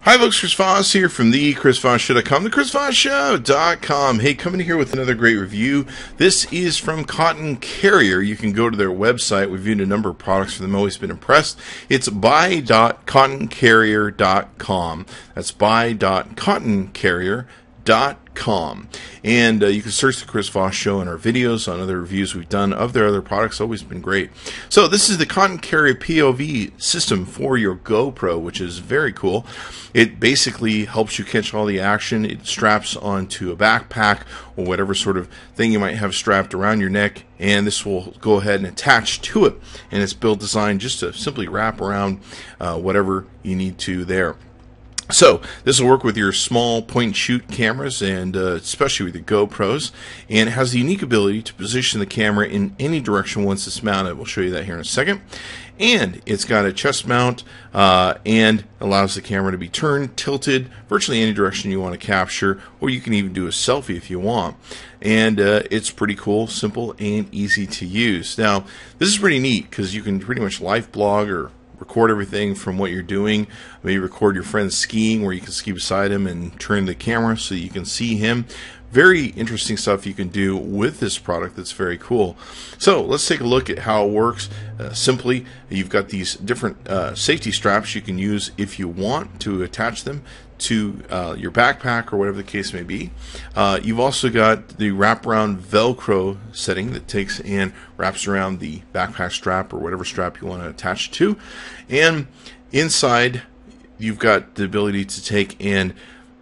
Hi folks, Chris Voss here from the ChrisVossShow.com, the ChrisVossShow.com. Hey, coming here with another great review. This is from Cotton Carrier. You can go to their website. We've viewed a number of products from them, always been impressed. It's buy.cottoncarrier.com. That's buy.cottoncarrier.com. And you can search the Chris Voss Show in our videos on other reviews we've done of their other products. Always been great. So this is the Cotton Carrier POV system for your GoPro, which is very cool. It basically helps you catch all the action. It straps onto a backpack or whatever sort of thing you might have strapped around your neck, and this will go ahead and attach to it. And it's built designed just to simply wrap around whatever you need to there. So this will work with your small point-and-shoot cameras, and especially with your GoPros, and it has the unique ability to position the camera in any direction once it's mounted. We'll show you that here in a second. And it's got a chest mount and allows the camera to be turned, tilted, virtually any direction you want to capture, or you can even do a selfie if you want. And it's pretty cool, simple, and easy to use. Now, this is pretty neat because you can pretty much live blog or record everything from what you're doing. Maybe record your friend skiing where you can ski beside him and turn the camera so you can see him. Very interesting stuff you can do with this product that's very cool. So let's take a look at how it works. Simply, you've got these different safety straps you can use if you want to attach them to your backpack or whatever the case may be. You've also got the Wraparound Velcro setting that takes and wraps around the backpack strap or whatever strap you want to attach to. And inside, you've got the ability to take and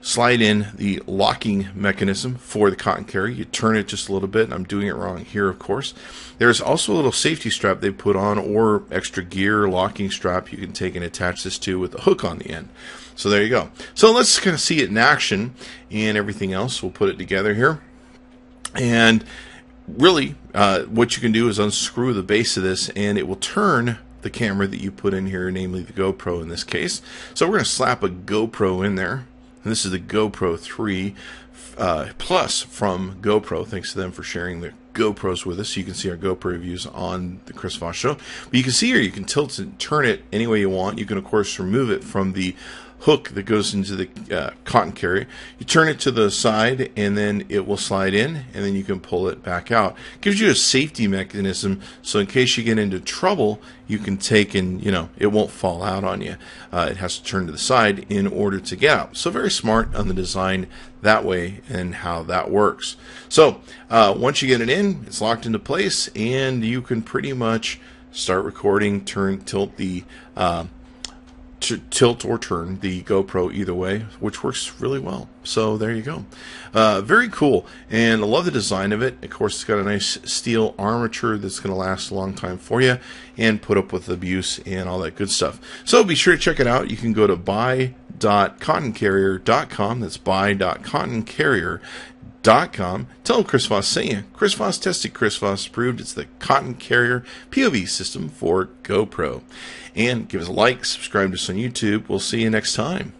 slide in the locking mechanism for the cotton carrier. You turn it just a little bit. I'm doing it wrong here, of course. There's also a little safety strap they put on, or extra gear locking strap you can take and attach this to with a hook on the end. So there you go. So let's kind of see it in action and everything else. We'll put it together here. And really, what you can do is unscrew the base of this, and it will turn the camera that you put in here, namely the GoPro in this case. So we're going to slap a GoPro in there. And this is the GoPro 3 Plus from GoPro. Thanks to them for sharing the GoPros with us. So you can see our GoPro reviews on the Chris Voss Show. But you can see here, you can tilt and turn it any way you want. You can, of course, remove it from the hook that goes into the cotton carrier. You turn it to the side, and then it will slide in, and then you can pull it back out. It gives you a safety mechanism, so in case you get into trouble, you can take and, it won't fall out on you. It has to turn to the side in order to get out. So very smart on the design that way and how that works. So once you get it in, it's locked into place, and you can pretty much start recording, tilt or turn the GoPro either way, which works really well. So there you go. Very cool, and I love the design of it. Of course, it's got a nice steel armature that's going to last a long time for you and put up with abuse and all that good stuff. So be sure to check it out. You can go to buy.cottoncarrier.com. That's buy.cottoncarrier.com. Tell them Chris Voss sent you. Chris Voss tested, Chris Voss approved. It's the Cotton Carrier POV system for GoPro. And give us a like, subscribe to us on YouTube. We'll see you next time.